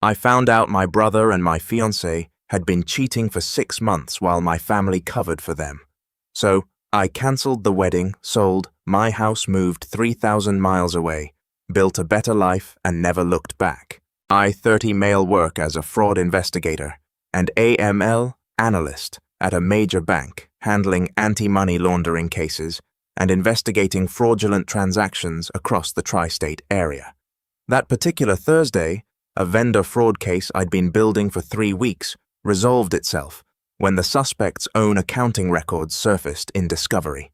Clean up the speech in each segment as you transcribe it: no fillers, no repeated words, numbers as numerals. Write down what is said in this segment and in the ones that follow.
I found out my brother and my fiancée had been cheating for 6 months while my family covered for them. So I cancelled the wedding, sold, my house moved 3,000 miles away, built a better life, and never looked back. I 30 male work as a fraud investigator and AML analyst at a major bank, handling anti-money laundering cases and investigating fraudulent transactions across the tri-state area. That particular Thursday, a vendor fraud case I'd been building for 3 weeks resolved itself when the suspect's own accounting records surfaced in discovery.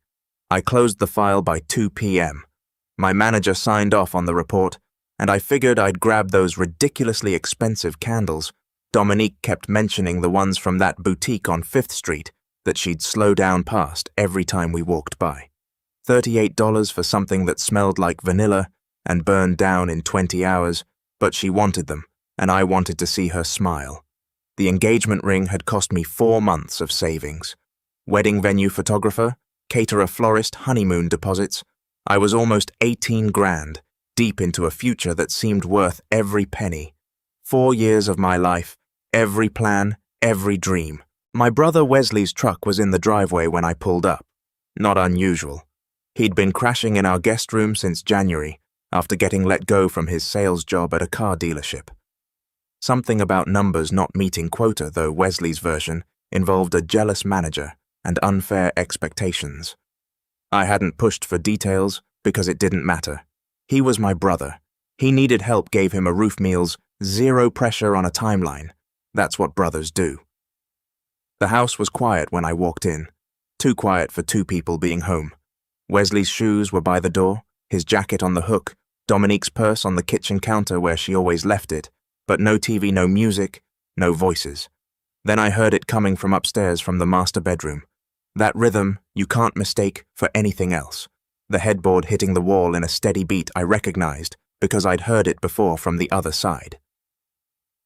I closed the file by 2 p.m. My manager signed off on the report, and I figured I'd grab those ridiculously expensive candles. Dominique kept mentioning the ones from that boutique on 5th Street that she'd slow down past every time we walked by. $38 for something that smelled like vanilla and burned down in 20 hours, but she wanted them, and I wanted to see her smile. The engagement ring had cost me 4 months of savings. Wedding venue photographer, caterer florist, honeymoon deposits. I was almost 18 grand, deep into a future that seemed worth every penny. 4 years of my life, every plan, every dream. My brother Wesley's truck was in the driveway when I pulled up. Not unusual. He'd been crashing in our guest room since January, after getting let go from his sales job at a car dealership. Something about numbers not meeting quota, though Wesley's version involved a jealous manager and unfair expectations. I hadn't pushed for details because it didn't matter. He was my brother. He needed help, gave him a roof meals, zero pressure on a timeline. That's what brothers do. The house was quiet when I walked in. Too quiet for 2 people being home. Wesley's shoes were by the door, his jacket on the hook, Dominique's purse on the kitchen counter where she always left it, but no TV, no music, no voices. Then I heard it coming from upstairs from the master bedroom. That rhythm you can't mistake for anything else. The headboard hitting the wall in a steady beat I recognized because I'd heard it before from the other side.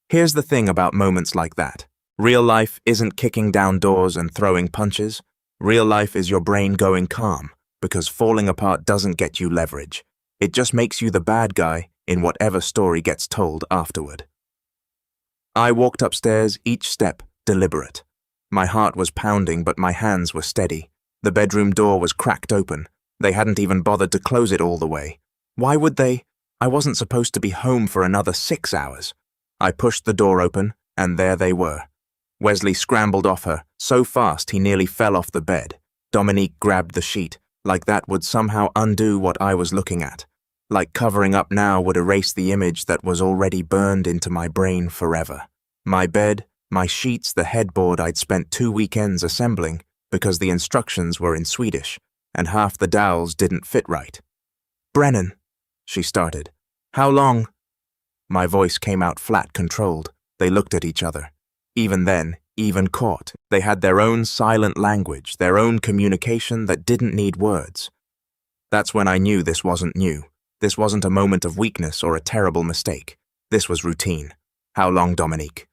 Here's the thing about moments like that. Real life isn't kicking down doors and throwing punches. Real life is your brain going calm, because falling apart doesn't get you leverage. It just makes you the bad guy in whatever story gets told afterward. I walked upstairs, each step deliberate. My heart was pounding, but my hands were steady. The bedroom door was cracked open. They hadn't even bothered to close it all the way. Why would they? I wasn't supposed to be home for another 6 hours. I pushed the door open, and there they were. Wesley scrambled off her, so fast he nearly fell off the bed. Dominique grabbed the sheet, like that would somehow undo what I was looking at. Like covering up now would erase the image that was already burned into my brain forever. My bed, my sheets, the headboard I'd spent 2 weekends assembling because the instructions were in Swedish, and half the dowels didn't fit right. "Brennan," she started. "How long?" My voice came out flat, controlled. They looked at each other. Even then, even caught, they had their own silent language, their own communication that didn't need words. That's when I knew this wasn't new. This wasn't a moment of weakness or a terrible mistake. This was routine. "How long, Dominique?"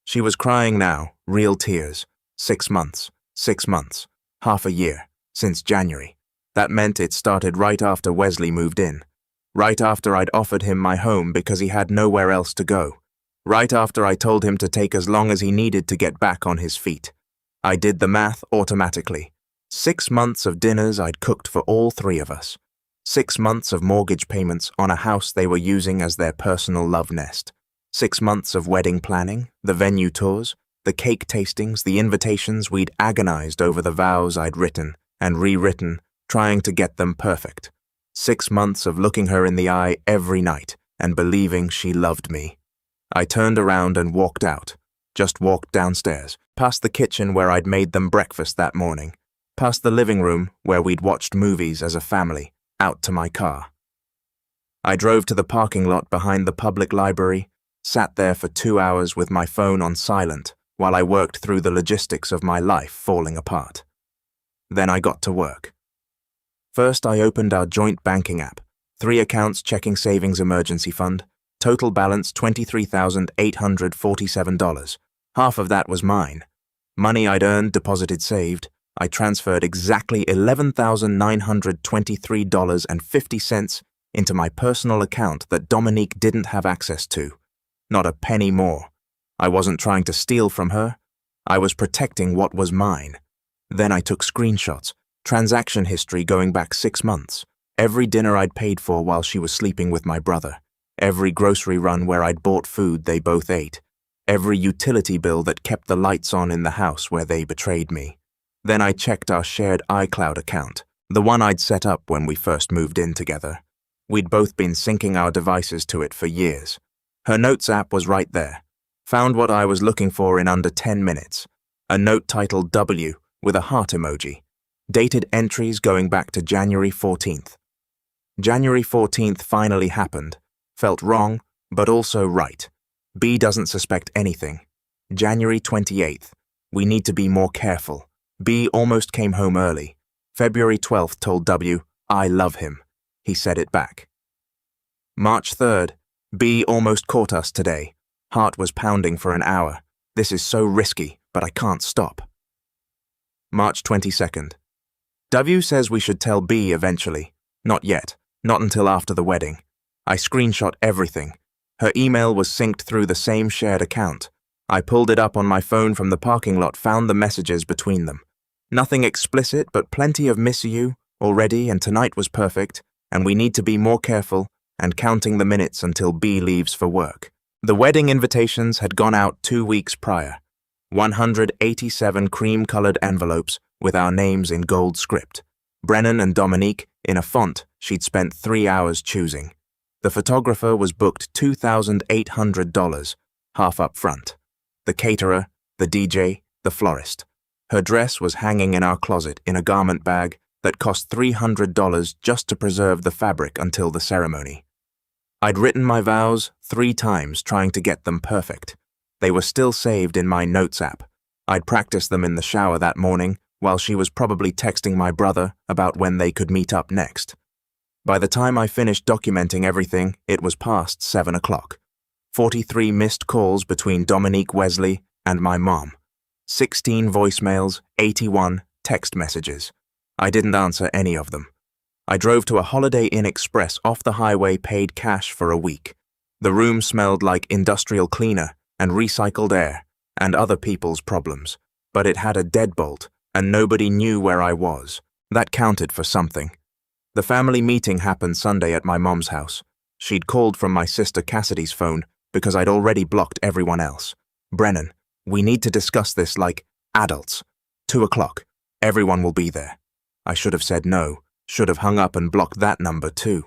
She was crying now, real tears. 6 months, 6 months, half a year, since January. That meant it started right after Wesley moved in. Right after I'd offered him my home because he had nowhere else to go. Right after I told him to take as long as he needed to get back on his feet. I did the math automatically. 6 months of dinners I'd cooked for all 3 of us. 6 months of mortgage payments on a house they were using as their personal love nest. 6 months of wedding planning, the venue tours, the cake tastings, the invitations. We'd agonized over the vows I'd written and rewritten, trying to get them perfect. 6 months of looking her in the eye every night and believing she loved me. I turned around and walked out, just walked downstairs, past the kitchen where I'd made them breakfast that morning, past the living room where we'd watched movies as a family, out to my car. I drove to the parking lot behind the public library, sat there for 2 hours with my phone on silent while I worked through the logistics of my life falling apart. Then I got to work. First, I opened our joint banking app, 3 accounts, checking, savings, emergency fund, total balance $23,847. Half of that was mine. Money I'd earned, deposited, saved. I transferred exactly $11,923.50 into my personal account that Dominique didn't have access to. not a penny more. I wasn't trying to steal from her. I was protecting what was mine. Then I took screenshots, transaction history going back 6 months, every dinner I'd paid for while she was sleeping with my brother, every grocery run where I'd bought food they both ate, every utility bill that kept the lights on in the house where they betrayed me. Then I checked our shared iCloud account, the one I'd set up when we first moved in together. We'd both been syncing our devices to it for years. Her Notes app was right there. Found what I was looking for in under 10 minutes. A note titled W with a heart emoji. Dated entries going back to January 14th. January 14th finally happened. Felt wrong, but also right. B doesn't suspect anything. January 28th. We need to be more careful. B almost came home early. February 12th told W, I love him. He said it back. March 3rd. B almost caught us today. Heart was pounding for an hour. This is so risky, but I can't stop. March 22nd. W says we should tell B eventually. Not yet. Not until after the wedding. I screenshot everything. Her email was synced through the same shared account. I pulled it up on my phone from the parking lot, found the messages between them. Nothing explicit, but plenty of miss you already, and tonight was perfect, and we need to be more careful, and counting the minutes until B leaves for work. The wedding invitations had gone out 2 weeks prior. 187 cream-colored envelopes with our names in gold script. Brennan and Dominique in a font she'd spent 3 hours choosing. The photographer was booked $2,800, half up front. The caterer, the DJ, the florist. Her dress was hanging in our closet in a garment bag that cost $300 just to preserve the fabric until the ceremony. I'd written my vows 3 times trying to get them perfect. They were still saved in my Notes app. I'd practiced them in the shower that morning while she was probably texting my brother about when they could meet up next. By the time I finished documenting everything, it was past 7 o'clock. 43 missed calls between Dominique Wesley and my mom. 16 voicemails, 81 text messages. I didn't answer any of them. I drove to a Holiday Inn Express off the highway, paid cash for a week. The room smelled like industrial cleaner and recycled air and other people's problems, but it had a deadbolt and nobody knew where I was. That counted for something. The family meeting happened Sunday at my mom's house. She'd called from my sister Cassidy's phone because I'd already blocked everyone else. Brennan, we need to discuss this like adults. 2 o'clock. Everyone will be there. I should have said no. Should have hung up and blocked that number too.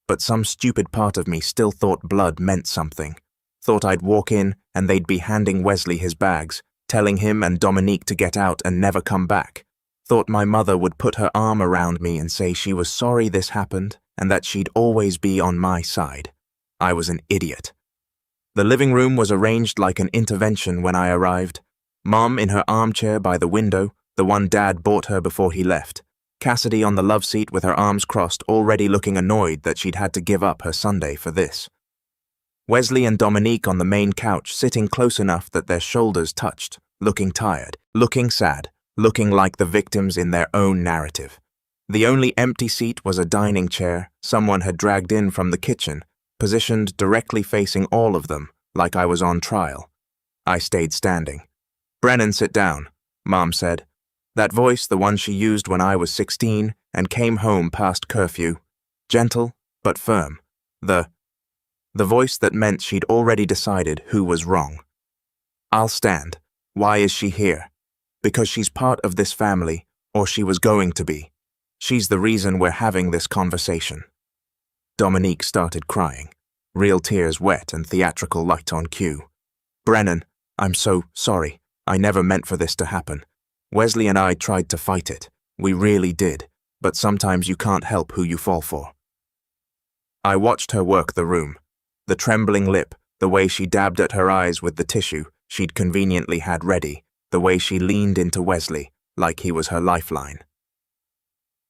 But some stupid part of me still thought blood meant something. Thought I'd walk in and they'd be handing Wesley his bags, telling him and Dominique to get out and never come back. Thought my mother would put her arm around me and say she was sorry this happened and that she'd always be on my side. I was an idiot. The living room was arranged like an intervention when I arrived. Mom in her armchair by the window, the one Dad bought her before he left. Cassidy on the love seat with her arms crossed, already looking annoyed that she'd had to give up her Sunday for this. Wesley and Dominique on the main couch, sitting close enough that their shoulders touched, looking tired, looking sad, looking like the victims in their own narrative. The only empty seat was a dining chair someone had dragged in from the kitchen, positioned directly facing all of them, like I was on trial. I stayed standing. Brennan, sit down, Mom said. That voice, the one she used when I was 16 and came home past curfew. Gentle, but firm. The voice that meant she'd already decided who was wrong. I'll stand. Why is she here? Because she's part of this family, or she was going to be. She's the reason we're having this conversation. Dominique started crying, real tears wet and theatrical light on cue. Brennan, I'm so sorry. I never meant for this to happen. Wesley and I tried to fight it. We really did, but sometimes you can't help who you fall for. I watched her work the room. The trembling lip, the way she dabbed at her eyes with the tissue she'd conveniently had ready, the way she leaned into Wesley like he was her lifeline.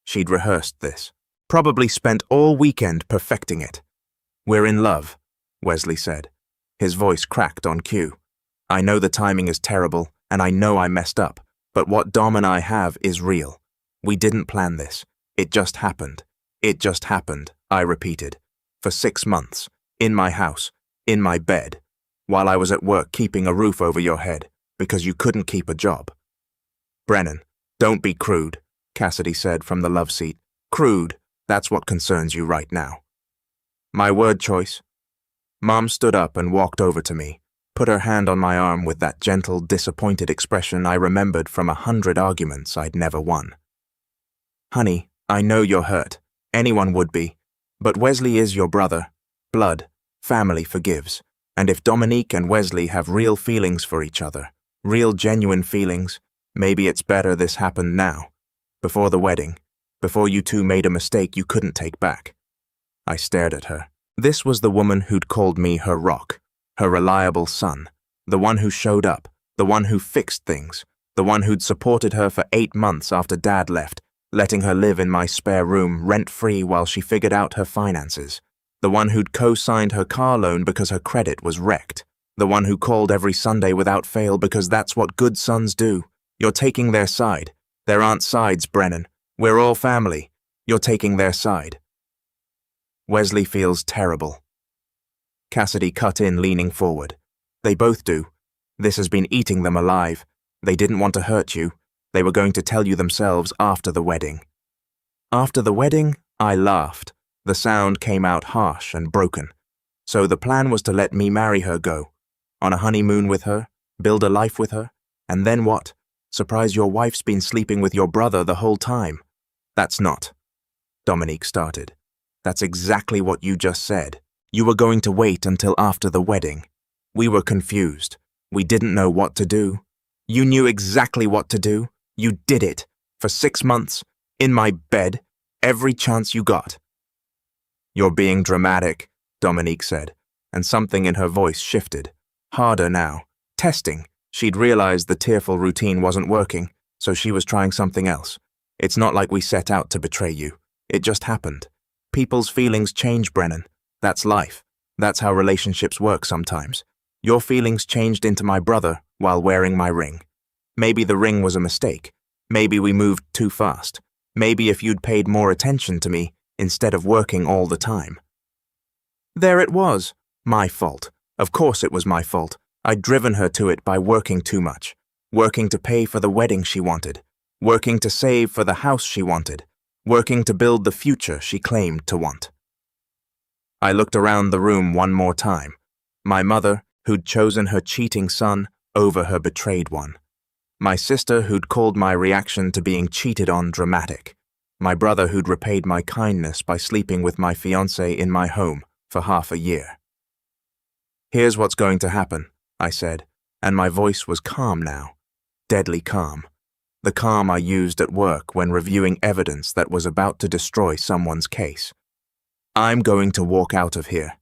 She'd rehearsed this, probably spent all weekend perfecting it. We're in love, Wesley said. His voice cracked on cue. I know the timing is terrible, and I know I messed up. But what Dom and I have is real. We didn't plan this. It just happened. It just happened, I repeated. For 6 months. In my house. In my bed. while I was at work keeping a roof over your head because you couldn't keep a job. Brennan, don't be crude, Cassidy said from the love seat. Crude, that's what concerns you right now. My word choice. Mom stood up and walked over to me, put her hand on my arm with that gentle, disappointed expression I remembered from 100 arguments I'd never won. Honey, I know you're hurt. Anyone would be. But Wesley is your brother. Blood. Family forgives. And if Dominique and Wesley have real feelings for each other, real genuine feelings, maybe it's better this happened now, before the wedding, before you two made a mistake you couldn't take back. I stared at her. This was the woman who'd called me her rock, her reliable son, the one who showed up, the one who fixed things, the one who'd supported her for 8 months after Dad left, letting her live in my spare room rent-free while she figured out her finances, the one who'd co-signed her car loan because her credit was wrecked, the one who called every Sunday without fail because that's what good sons do. You're taking their side. There aren't sides, Brennan. We're all family. You're taking their side. Wesley feels terrible. Cassidy cut in, leaning forward. They both do. This has been eating them alive. They didn't want to hurt you. They were going to tell you themselves after the wedding. After the wedding, I laughed. The sound came out harsh and broken. So the plan was to let me marry her go. On a honeymoon with her, build a life with her, and then what? Surprise your wife's been sleeping with your brother the whole time. That's not. Dominique started. That's exactly what you just said. You were going to wait until after the wedding. We were confused. We didn't know what to do. You knew exactly what to do. You did it. For 6 months. In my bed. Every chance you got. You're being dramatic, Dominique said, and something in her voice shifted. Harder now. Testing. She'd realized the tearful routine wasn't working, so she was trying something else. It's not like we set out to betray you. It just happened. People's feelings change, Brennan. That's life. That's how relationships work sometimes. Your feelings changed into my brother while wearing my ring. Maybe the ring was a mistake. Maybe we moved too fast. Maybe if you'd paid more attention to me instead of working all the time. There it was. My fault. Of course it was my fault. I'd driven her to it by working too much. Working to pay for the wedding she wanted. Working to save for the house she wanted. Working to build the future she claimed to want. I looked around the room one more time. My mother, who'd chosen her cheating son over her betrayed one. My sister, who'd called my reaction to being cheated on dramatic. My brother, who'd repaid my kindness by sleeping with my fiancée in my home for half a year. Here's what's going to happen, I said, and my voice was calm now, deadly calm. The calm I used at work when reviewing evidence that was about to destroy someone's case. I'm going to walk out of here.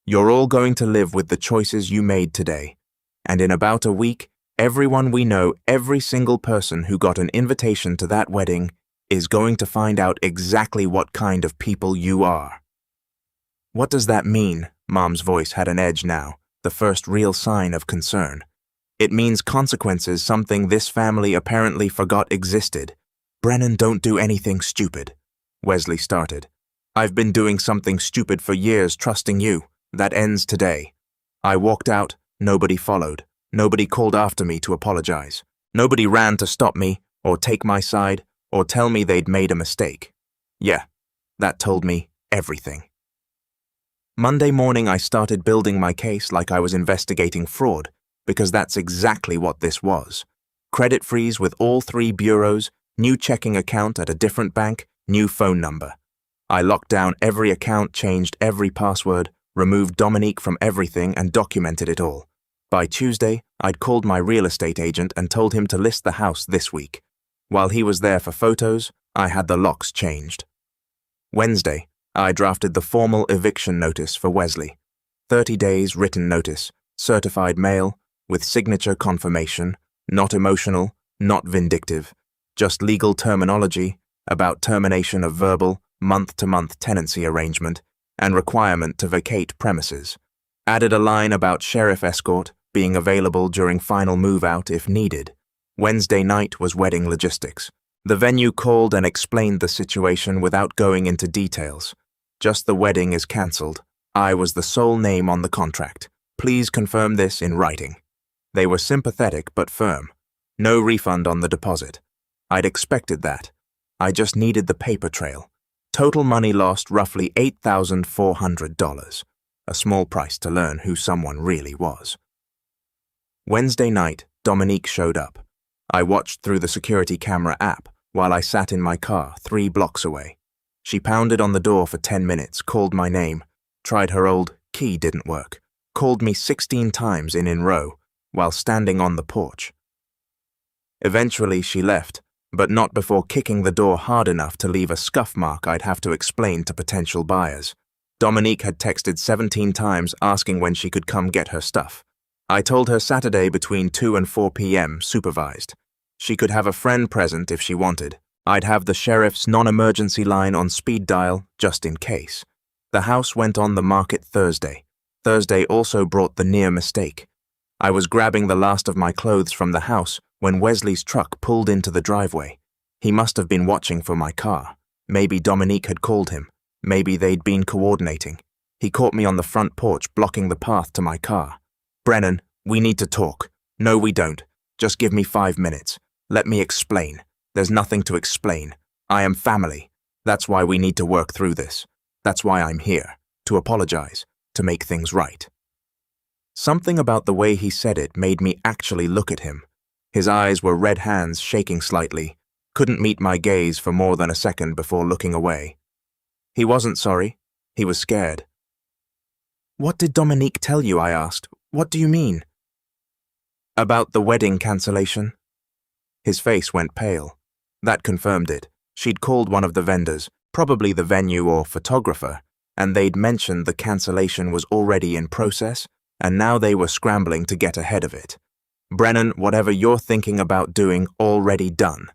You're all going to live with the choices you made today. And in about a week, everyone we know, every single person who got an invitation to that wedding, is going to find out exactly what kind of people you are. What does that mean? Mom's voice had an edge now, the first real sign of concern. It means consequences, something this family apparently forgot existed. Brennan, don't do anything stupid. Wesley started. I've been doing something stupid for years, trusting you. That ends today. I walked out, nobody followed. Nobody called after me to apologize. Nobody ran to stop me, or take my side, or tell me they'd made a mistake. Yeah, that told me everything. Monday morning I started building my case like I was investigating fraud, because that's exactly what this was. Credit freeze with all 3 bureaus, new checking account at a different bank, new phone number. I locked down every account, changed every password, removed Dominique from everything and documented it all. By Tuesday, I'd called my real estate agent and told him to list the house this week. While he was there for photos, I had the locks changed. Wednesday, I drafted the formal eviction notice for Wesley. 30 days written notice, certified mail, with signature confirmation, not emotional, not vindictive, just legal terminology about termination of verbal, month-to-month tenancy arrangement and requirement to vacate premises. Added a line about sheriff escort being available during final move-out if needed. Wednesday night was wedding logistics. The venue called and explained the situation without going into details. Just the wedding is cancelled. I was the sole name on the contract. Please confirm this in writing. They were sympathetic but firm. No refund on the deposit. I'd expected that. I just needed the paper trail. Total money lost roughly $8,400. A small price to learn who someone really was. Wednesday night, Dominique showed up. I watched through the security camera app while I sat in my car 3 blocks away. She pounded on the door for 10 minutes, called my name, tried her old key didn't work, called me 16 times in row while standing on the porch. Eventually she left, but not before kicking the door hard enough to leave a scuff mark I'd have to explain to potential buyers. Dominique had texted 17 times asking when she could come get her stuff. I told her Saturday between 2 and 4 p.m. supervised. She could have a friend present if she wanted. I'd have the sheriff's non-emergency line on speed dial just in case. The house went on the market Thursday. Thursday also brought the near mistake. I was grabbing the last of my clothes from the house when Wesley's truck pulled into the driveway. He must have been watching for my car. Maybe Dominique had called him. Maybe they'd been coordinating. He caught me on the front porch blocking the path to my car. "Brennan, we need to talk." "No, we don't. Just give me 5 minutes. Let me explain." "There's nothing to explain. I am family. That's why we need to work through this. That's why I'm here. To apologize. To make things right." Something about the way he said it made me actually look at him. His eyes were red, hands shaking slightly. Couldn't meet my gaze for more than a second before looking away. He wasn't sorry. He was scared. "What did Dominique tell you?" I asked. "What do you mean?" "About the wedding cancellation." His face went pale. That confirmed it. She'd called one of the vendors, probably the venue or photographer, and they'd mentioned the cancellation was already in process, and now they were scrambling to get ahead of it. "Brennan, whatever you're thinking about doing, already done."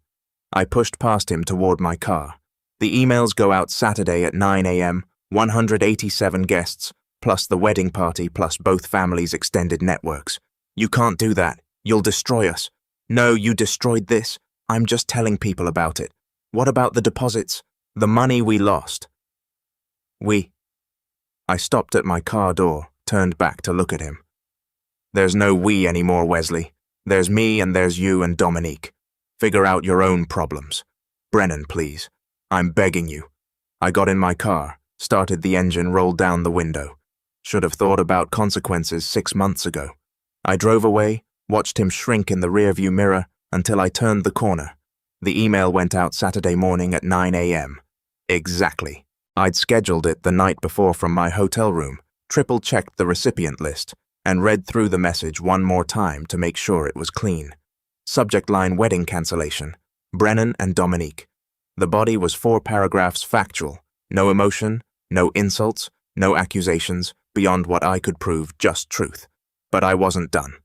I pushed past him toward my car. "The emails go out Saturday at 9 a.m., 187 guests, plus the wedding party, plus both families' extended networks. You can't do that. You'll destroy us." "No, you destroyed this. I'm just telling people about it. What about the deposits? The money we lost?" I stopped at my car door, turned back to look at him. "There's no we anymore, Wesley. There's me and there's you and Dominique. Figure out your own problems. Brennan, please. I'm begging you." I got in my car, started the engine, rolled down the window. Should have thought about consequences 6 months ago. I drove away, watched him shrink in the rearview mirror until I turned the corner. The email went out Saturday morning at 9 a.m. Exactly. I'd scheduled it the night before from my hotel room, triple-checked the recipient list, and read through the message one more time to make sure it was clean. Subject line: wedding cancellation. Brennan and Dominique. The body was 4 paragraphs factual. No emotion, no insults, no accusations, beyond what I could prove, just truth. But I wasn't done.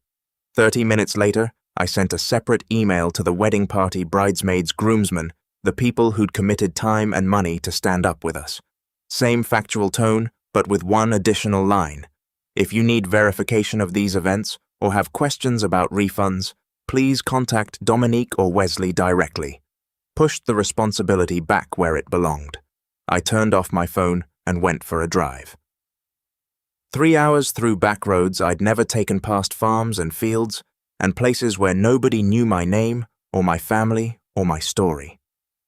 30 minutes later, I sent a separate email to the wedding party bridesmaids, groomsmen, the people who'd committed time and money to stand up with us. Same factual tone, but with one additional line. "If you need verification of these events or have questions about refunds, please contact Dominique or Wesley directly." Pushed the responsibility back where it belonged. I turned off my phone and went for a drive. 3 hours through back roads I'd never taken, past farms and fields, and places where nobody knew my name or my family or my story.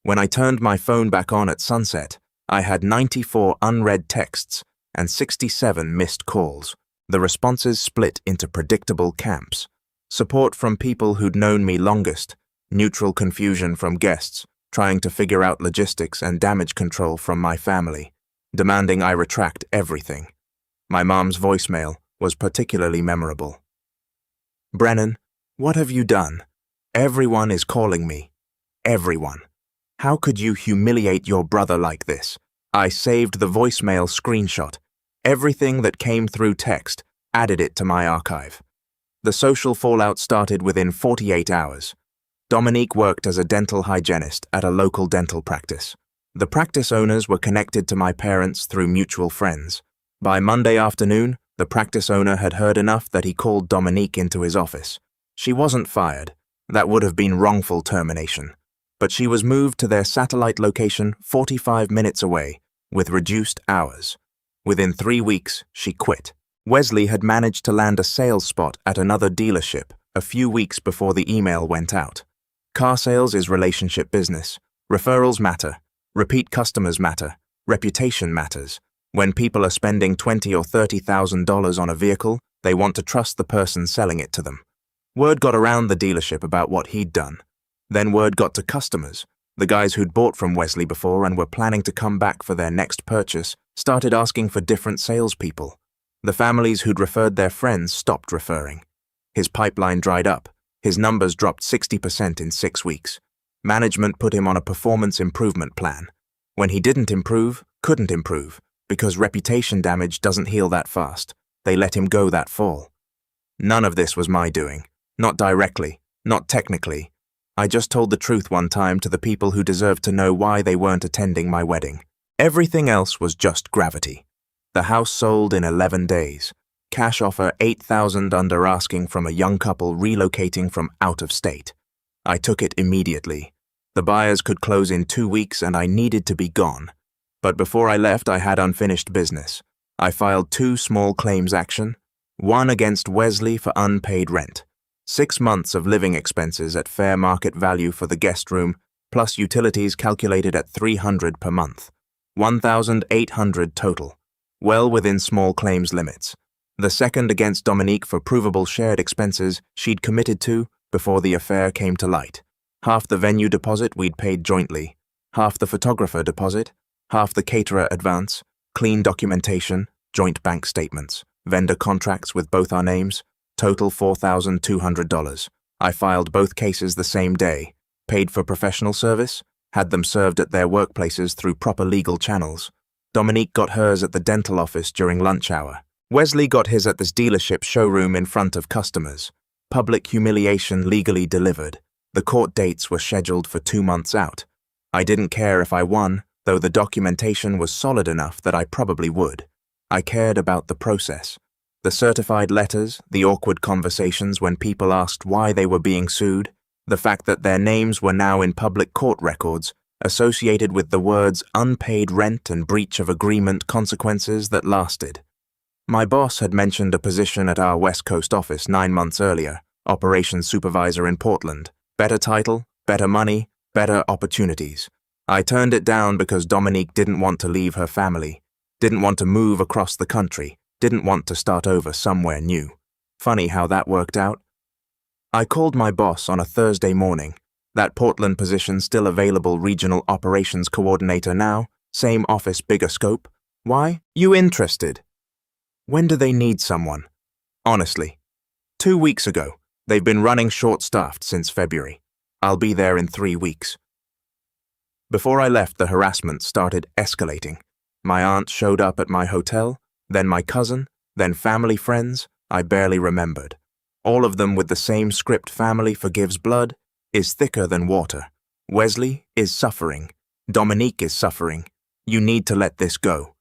When I turned my phone back on at sunset, I had 94 unread texts and 67 missed calls. The responses split into predictable camps. Support from people who'd known me longest, neutral confusion from guests, trying to figure out logistics, and damage control from my family, demanding I retract everything. My mom's voicemail was particularly memorable. "Brennan, what have you done? Everyone is calling me. Everyone. How could you humiliate your brother like this?" I saved the voicemail screenshot. Everything that came through text, added it to my archive. The social fallout started within 48 hours. Dominique worked as a dental hygienist at a local dental practice. The practice owners were connected to my parents through mutual friends. By Monday afternoon, the practice owner had heard enough that he called Dominique into his office. She wasn't fired. That would have been wrongful termination. But she was moved to their satellite location 45 minutes away, with reduced hours. Within 3 weeks, she quit. Wesley had managed to land a sales spot at another dealership a few weeks before the email went out. Car sales is relationship business. Referrals matter. Repeat customers matter. Reputation matters. When people are spending $20,000 or $30,000 on a vehicle, they want to trust the person selling it to them. Word got around the dealership about what he'd done. Then word got to customers. The guys who'd bought from Wesley before and were planning to come back for their next purchase started asking for different salespeople. The families who'd referred their friends stopped referring. His pipeline dried up. His numbers dropped 60% in 6 weeks. Management put him on a performance improvement plan. When he didn't improve, couldn't improve, because reputation damage doesn't heal that fast. They let him go that fall. None of this was my doing. Not directly, not technically. I just told the truth one time to the people who deserved to know why they weren't attending my wedding. Everything else was just gravity. The house sold in 11 days. Cash offer $8,000 under asking from a young couple relocating from out of state. I took it immediately. The buyers could close in 2 weeks and I needed to be gone. But before I left, I had unfinished business. I filed 2 small claims action, one against Wesley for unpaid rent, 6 months of living expenses at fair market value for the guest room, plus utilities calculated at $300 per month, $1,800 total, well within small claims limits. The second against Dominique for provable shared expenses she'd committed to before the affair came to light. Half the venue deposit we'd paid jointly, half the photographer deposit, half the caterer advance, clean documentation, joint bank statements, vendor contracts with both our names, total $4,200. I filed both cases the same day, paid for professional service, had them served at their workplaces through proper legal channels. Dominique got hers at the dental office during lunch hour. Wesley got his at this dealership showroom in front of customers. Public humiliation legally delivered. The court dates were scheduled for 2 months out. I didn't care if I won, though the documentation was solid enough that I probably would. I cared about the process. The certified letters, the awkward conversations when people asked why they were being sued, the fact that their names were now in public court records, associated with the words unpaid rent and breach of agreement consequences that lasted. My boss had mentioned a position at our West Coast office 9 months earlier, operations supervisor in Portland. Better title, better money, better opportunities. I turned it down because Dominique didn't want to leave her family, didn't want to move across the country, didn't want to start over somewhere new. Funny how that worked out. I called my boss on a Thursday morning. That Portland position still available, regional operations coordinator now, same office, bigger scope. Why? You interested? When do they need someone? Honestly. 2 weeks ago. They've been running short-staffed since February. I'll be there in 3 weeks. Before I left, the harassment started escalating. My aunt showed up at my hotel, then my cousin, then family friends I barely remembered. All of them with the same script: family forgives blood, is thicker than water. Wesley is suffering. Dominique is suffering. You need to let this go.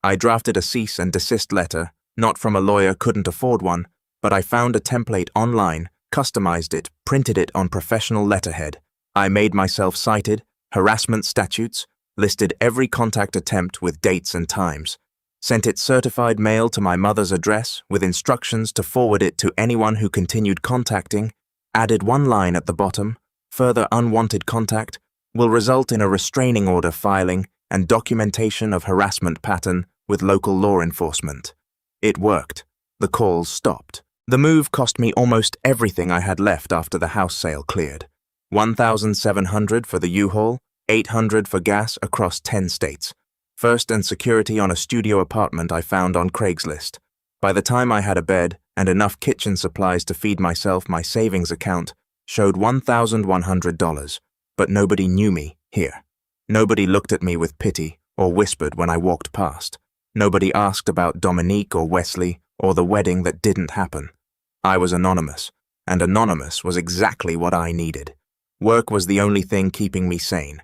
I drafted a cease and desist letter, not from a lawyer, couldn't afford one, but I found a template online, customized it, printed it on professional letterhead. I made myself cited, harassment statutes, listed every contact attempt with dates and times, sent it certified mail to my mother's address with instructions to forward it to anyone who continued contacting, added one line at the bottom: further unwanted contact will result in a restraining order filing and documentation of harassment pattern with local law enforcement. It worked. The calls stopped. The move cost me almost everything I had left after the house sale cleared. $1,700 for the U-Haul, $800 for gas across 10 states. First and security on a studio apartment I found on Craigslist. By the time I had a bed and enough kitchen supplies to feed myself, my savings account showed $1,100, but nobody knew me here. Nobody looked at me with pity or whispered when I walked past. Nobody asked about Dominique or Wesley or the wedding that didn't happen. I was anonymous, and anonymous was exactly what I needed. Work was the only thing keeping me sane.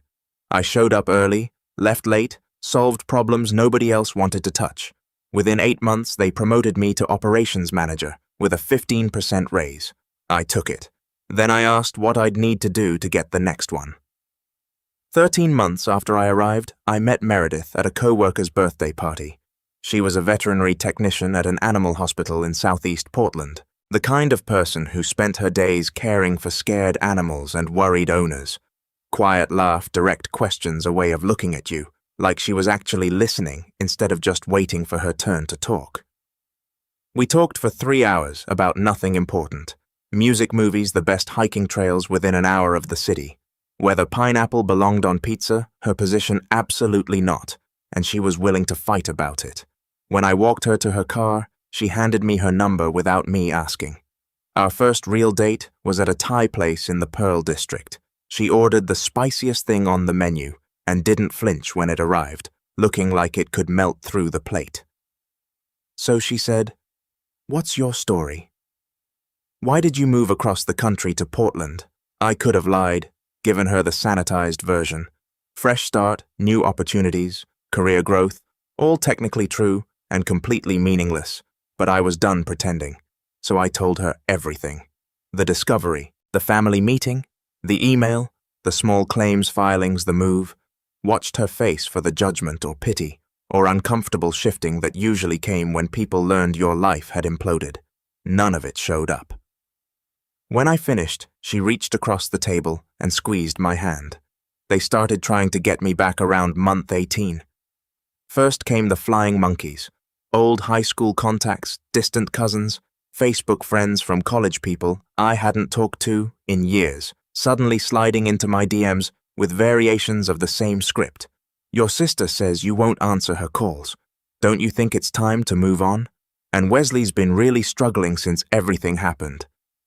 I showed up early, left late, solved problems nobody else wanted to touch. Within 8 months, they promoted me to operations manager with a 15% raise. I took it. Then I asked what I'd need to do to get the next one. 13 months after I arrived, I met Meredith at a co-worker's birthday party. She was a veterinary technician at an animal hospital in southeast Portland, the kind of person who spent her days caring for scared animals and worried owners. Quiet laugh, direct questions, a way of looking at you, like she was actually listening instead of just waiting for her turn to talk. We talked for 3 hours about nothing important. Music, movies, the best hiking trails within an hour of the city. Whether pineapple belonged on pizza, her position absolutely not, and she was willing to fight about it. When I walked her to her car, she handed me her number without me asking. Our first real date was at a Thai place in the Pearl District. She ordered the spiciest thing on the menu and didn't flinch when it arrived, looking like it could melt through the plate. So she said, "What's your story? Why did you move across the country to Portland?" I could have lied, given her the sanitized version. Fresh start, new opportunities, career growth, all technically true and completely meaningless, but I was done pretending. So I told her everything. The discovery, the family meeting, the email, the small claims filings, the move. Watched her face for the judgment or pity or uncomfortable shifting that usually came when people learned your life had imploded. None of it showed up. When I finished, she reached across the table and squeezed my hand. They started trying to get me back around month 18. First came the flying monkeys, old high school contacts, distant cousins, Facebook friends from college people I hadn't talked to in years, suddenly sliding into my DMs with variations of the same script. "Your sister says you won't answer her calls. Don't you think it's time to move on? And Wesley's been really struggling since everything happened."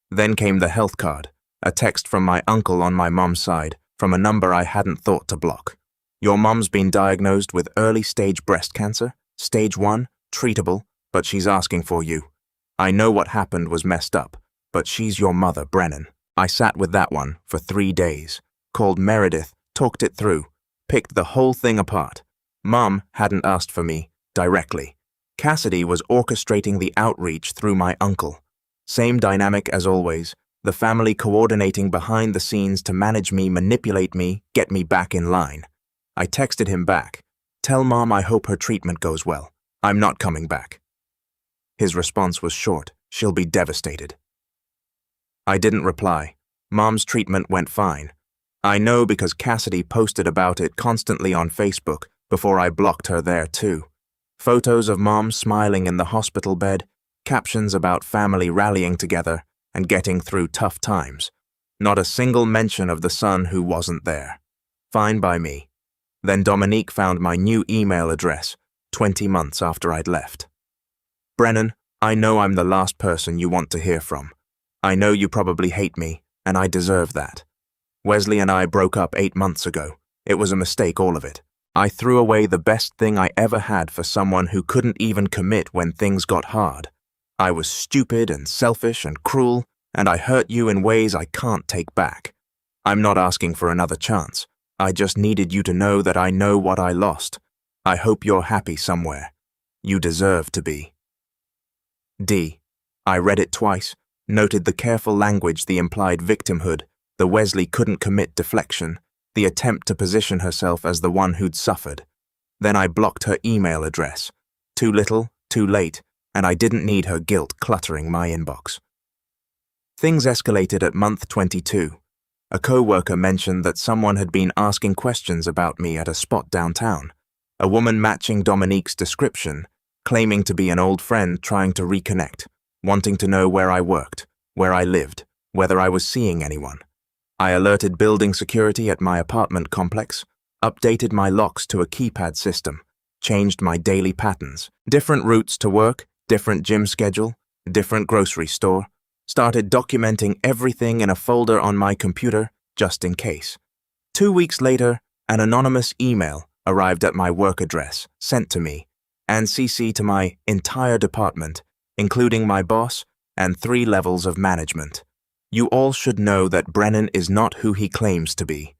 Then came the health card, a text from my uncle on my mom's side, from a number I hadn't thought to block. "Your mom's been diagnosed with early-stage breast cancer, stage 1, treatable, but she's asking for you. I know what happened was messed up, but she's your mother, Brennan." I sat with that one for 3 days, called Meredith, talked it through, picked the whole thing apart. Mom hadn't asked for me directly. Cassidy was orchestrating the outreach through my uncle. Same dynamic as always, the family coordinating behind the scenes to manage me, manipulate me, get me back in line. I texted him back, "Tell Mom I hope her treatment goes well. I'm not coming back." His response was short, "She'll be devastated." I didn't reply. Mom's treatment went fine. I know because Cassidy posted about it constantly on Facebook before I blocked her there too. Photos of Mom smiling in the hospital bed, captions about family rallying together and getting through tough times. Not a single mention of the son who wasn't there. Fine by me. Then Dominique found my new email address 20 months after I'd left. "Brennan, I know I'm the last person you want to hear from. I know you probably hate me, and I deserve that. Wesley and I broke up 8 months ago. It was a mistake, all of it. I threw away the best thing I ever had for someone who couldn't even commit when things got hard. I was stupid and selfish and cruel, and I hurt you in ways I can't take back. I'm not asking for another chance. I just needed you to know that I know what I lost. I hope you're happy somewhere. You deserve to be." D. I read it twice, noted the careful language, the implied victimhood, the Wesley couldn't commit deflection, the attempt to position herself as the one who'd suffered. Then I blocked her email address. Too little, too late, and I didn't need her guilt cluttering my inbox. Things escalated at month 22. A co-worker mentioned that someone had been asking questions about me at a spot downtown. A woman matching Dominique's description, claiming to be an old friend trying to reconnect, wanting to know where I worked, where I lived, whether I was seeing anyone. I alerted building security at my apartment complex, updated my locks to a keypad system, changed my daily patterns, different routes to work, different gym schedule, different grocery store, started documenting everything in a folder on my computer just in case. 2 weeks later, an anonymous email arrived at my work address, sent to me, and CC to my entire department, including my boss and 3 levels of management. You all should know that Brennan is not who he claims to be.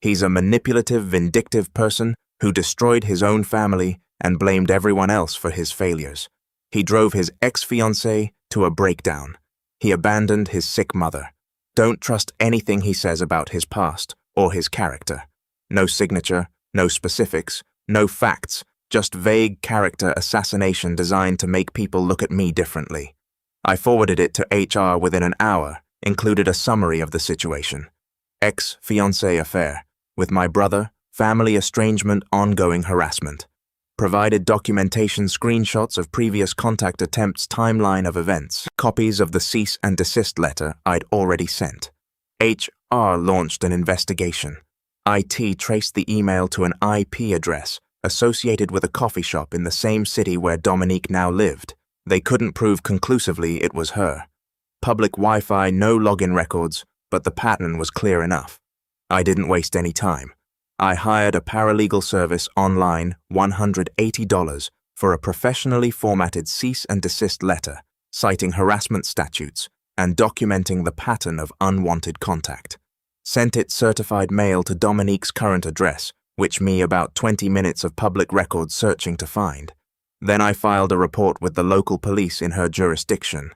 He's a manipulative, vindictive person who destroyed his own family and blamed everyone else for his failures. He drove his ex-fiancée to a breakdown. He abandoned his sick mother. Don't trust anything he says about his past or his character. No signature, no specifics, no facts, Just vague character assassination designed to make people look at me differently. I forwarded it to HR within an hour, included a summary of the situation. Ex-fiancée affair, with my brother, family estrangement, ongoing harassment. Provided documentation, screenshots of previous contact attempts, timeline of events, copies of the cease and desist letter I'd already sent. HR launched an investigation. IT traced the email to an IP address associated with a coffee shop in the same city where Dominique now lived. They couldn't prove conclusively it was her. Public Wi-Fi, no login records, but the pattern was clear enough. I didn't waste any time. I hired a paralegal service online, $180, for a professionally formatted cease and desist letter, citing harassment statutes and documenting the pattern of unwanted contact. Sent it certified mail to Dominique's current address, which me about 20 minutes of public records searching to find. Then I filed a report with the local police in her jurisdiction.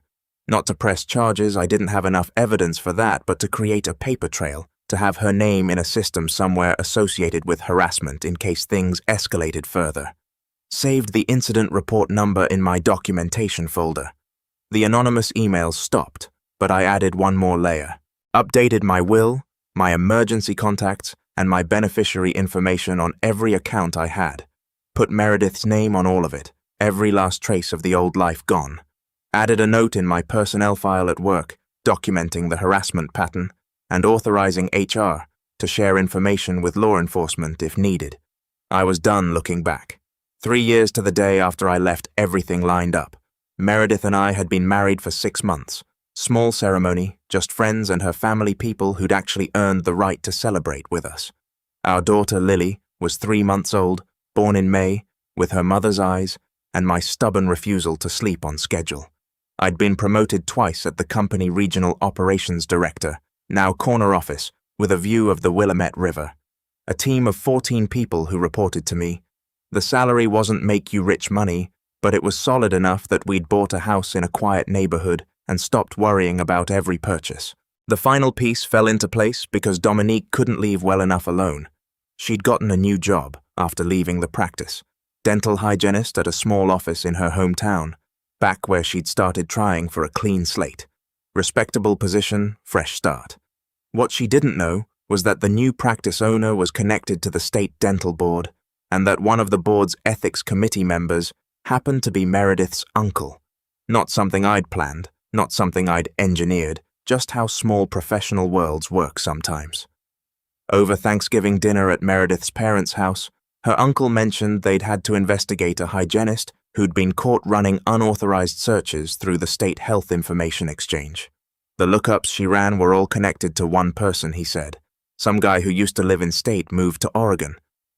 Not to press charges, I didn't have enough evidence for that, but to create a paper trail, to have her name in a system somewhere associated with harassment in case things escalated further. Saved the incident report number in my documentation folder. The anonymous emails stopped, but I added one more layer. Updated my will, my emergency contacts, and my beneficiary information on every account I had. Put Meredith's name on all of it, every last trace of the old life gone. Added a note in my personnel file at work, documenting the harassment pattern, and authorizing HR to share information with law enforcement if needed. I was done looking back. 3 years to the day after I left, everything lined up. Meredith and I had been married for 6 months. Small ceremony, just friends and her family, people who'd actually earned the right to celebrate with us. Our daughter Lily was 3 months old, born in May, with her mother's eyes, and my stubborn refusal to sleep on schedule. I'd been promoted twice at the company regional operations director, now corner office, with a view of the Willamette River. A team of 14 people who reported to me. The salary wasn't make-you-rich money, but it was solid enough that we'd bought a house in a quiet neighborhood and stopped worrying about every purchase. The final piece fell into place because Dominique couldn't leave well enough alone. She'd gotten a new job after leaving the practice. Dental hygienist at a small office in her hometown, back where she'd started trying for a clean slate. Respectable position, fresh start. What she didn't know was that the new practice owner was connected to the state dental board, and that one of the board's ethics committee members happened to be Meredith's uncle. Not something I'd planned, not something I'd engineered, just how small professional worlds work sometimes. Over Thanksgiving dinner at Meredith's parents' house, her uncle mentioned they'd had to investigate a hygienist who'd been caught running unauthorized searches through the state health information exchange. The lookups she ran were all connected to one person, he said. Some guy who used to live in state moved to Oregon.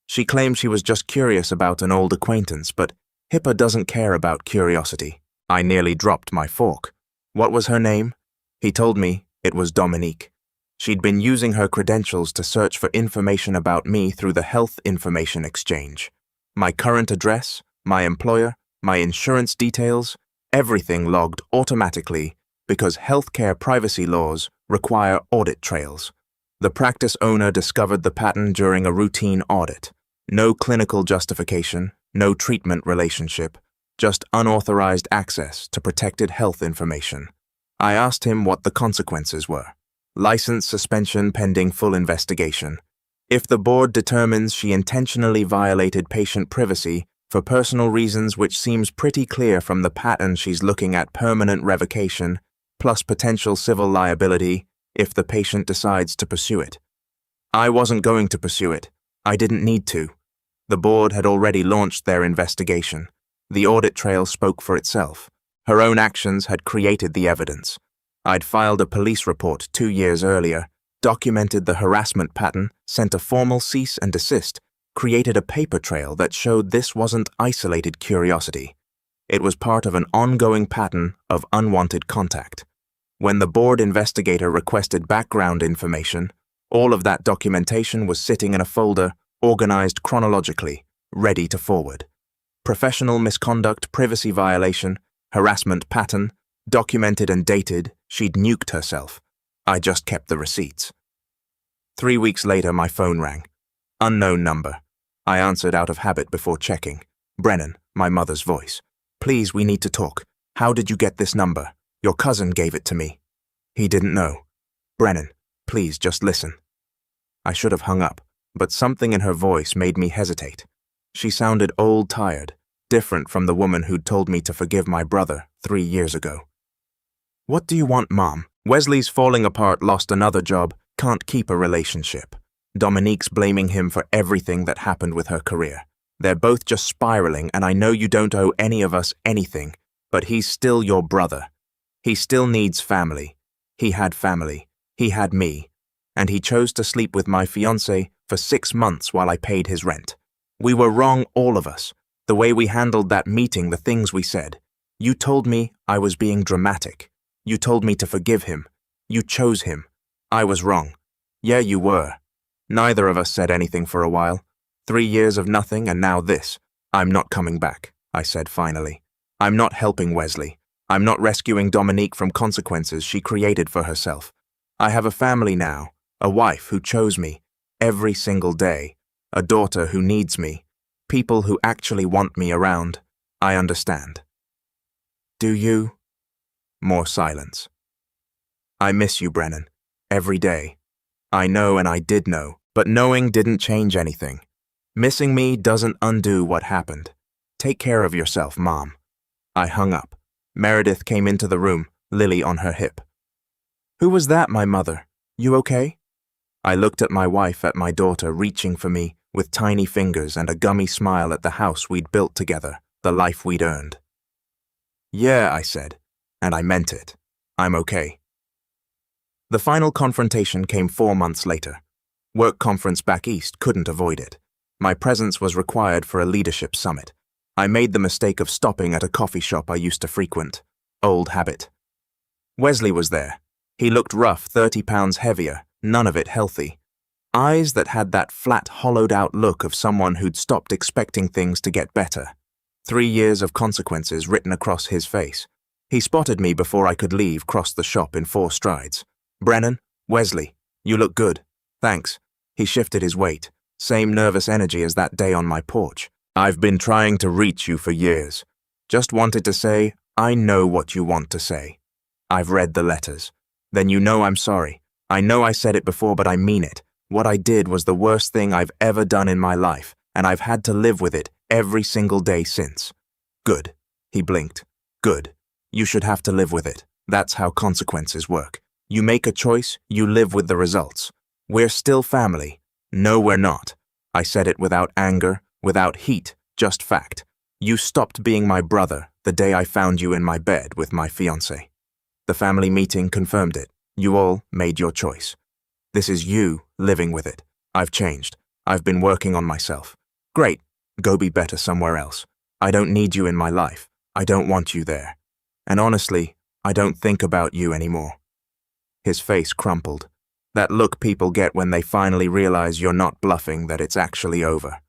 She claimed she was just curious about an old acquaintance, but HIPAA doesn't care about curiosity. I nearly dropped my fork. What was her name? He told me it was Dominique. She'd been using her credentials to search for information about me through the health information exchange. My current address, my employer, my insurance details, everything logged automatically because healthcare privacy laws require audit trails. The practice owner discovered the pattern during a routine audit. No clinical justification, no treatment relationship, just unauthorized access to protected health information. I asked him what the consequences were. License suspension pending full investigation. If the board determines she intentionally violated patient privacy for personal reasons, which seems pretty clear from the pattern, she's looking at permanent revocation, plus potential civil liability if the patient decides to pursue it. I wasn't going to pursue it. I didn't need to. The board had already launched their investigation. The audit trail spoke for itself. Her own actions had created the evidence. I'd filed a police report 2 years earlier, documented the harassment pattern, sent a formal cease and desist, created a paper trail that showed this wasn't isolated curiosity. It was part of an ongoing pattern of unwanted contact. When the board investigator requested background information, all of that documentation was sitting in a folder, organized chronologically, ready to forward. Professional misconduct, privacy violation, harassment pattern, documented and dated, she'd nuked herself. I just kept the receipts. 3 weeks later, my phone rang. Unknown number. I answered out of habit before checking. Brennan, my mother's voice. Please, we need to talk. How did you get this number? Your cousin gave it to me. He didn't know. Brennan, please just listen. I should have hung up, but something in her voice made me hesitate. She sounded old, tired, different from the woman who'd told me to forgive my brother 3 years ago. What do you want, Mom? Wesley's falling apart, lost another job, can't keep a relationship. Dominique's blaming him for everything that happened with her career. They're both just spiraling, and I know you don't owe any of us anything, but he's still your brother. He still needs family. He had family. He had me. And he chose to sleep with my fiancée for 6 months while I paid his rent. We were wrong, all of us. The way we handled that meeting, the things we said. You told me I was being dramatic. You told me to forgive him. You chose him. I was wrong. Yeah, you were. Neither of us said anything for a while. 3 years of nothing, and now this. I'm not coming back, I said finally. I'm not helping Wesley. I'm not rescuing Dominique from consequences she created for herself. I have a family now, a wife who chose me every single day, a daughter who needs me, people who actually want me around. I understand. Do you? More silence. I miss you, Brennan, every day. I know, and I did know, but knowing didn't change anything. Missing me doesn't undo what happened. Take care of yourself, Mom. I hung up. Meredith came into the room, Lily on her hip. Who was that, my mother? You okay? I looked at my wife, at my daughter, reaching for me with tiny fingers and a gummy smile at the house we'd built together, the life we'd earned. Yeah, I said, and I meant it. I'm okay. The final confrontation came 4 months later. Work conference back east, couldn't avoid it. My presence was required for a leadership summit. I made the mistake of stopping at a coffee shop I used to frequent. Old habit. Wesley was there. He looked rough, 30 pounds heavier, none of it healthy. Eyes that had that flat, hollowed-out look of someone who'd stopped expecting things to get better. 3 years of consequences written across his face. He spotted me before I could leave, crossed the shop in 4 strides. Brennan, Wesley, you look good. Thanks. He shifted his weight. Same nervous energy as that day on my porch. I've been trying to reach you for years. Just wanted to say, I know what you want to say. I've read the letters. Then you know I'm sorry. I know I said it before, but I mean it. What I did was the worst thing I've ever done in my life, and I've had to live with it every single day since. Good. He blinked. Good. You should have to live with it. That's how consequences work. You make a choice, you live with the results. We're still family. No, we're not. I said it without anger, without heat, just fact. You stopped being my brother the day I found you in my bed with my fiancée. The family meeting confirmed it. You all made your choice. This is you living with it. I've changed. I've been working on myself. Great. Go be better somewhere else. I don't need you in my life. I don't want you there. And honestly, I don't think about you anymore. His face crumpled. That look people get when they finally realize you're not bluffing, that it's actually over.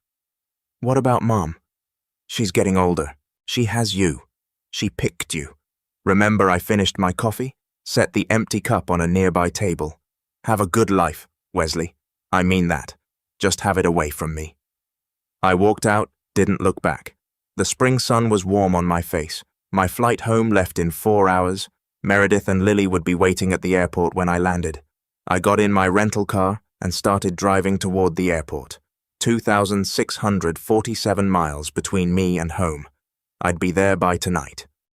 What about Mom? She's getting older. She has you. She picked you. Remember I finished my coffee? Set the empty cup on a nearby table. Have a good life, Wesley. I mean that. Just have it away from me. I walked out, didn't look back. The spring sun was warm on my face. My flight home left in 4 hours. Meredith and Lily would be waiting at the airport when I landed. I got in my rental car and started driving toward the airport. 2,647 miles between me and home. I'd be there by tonight.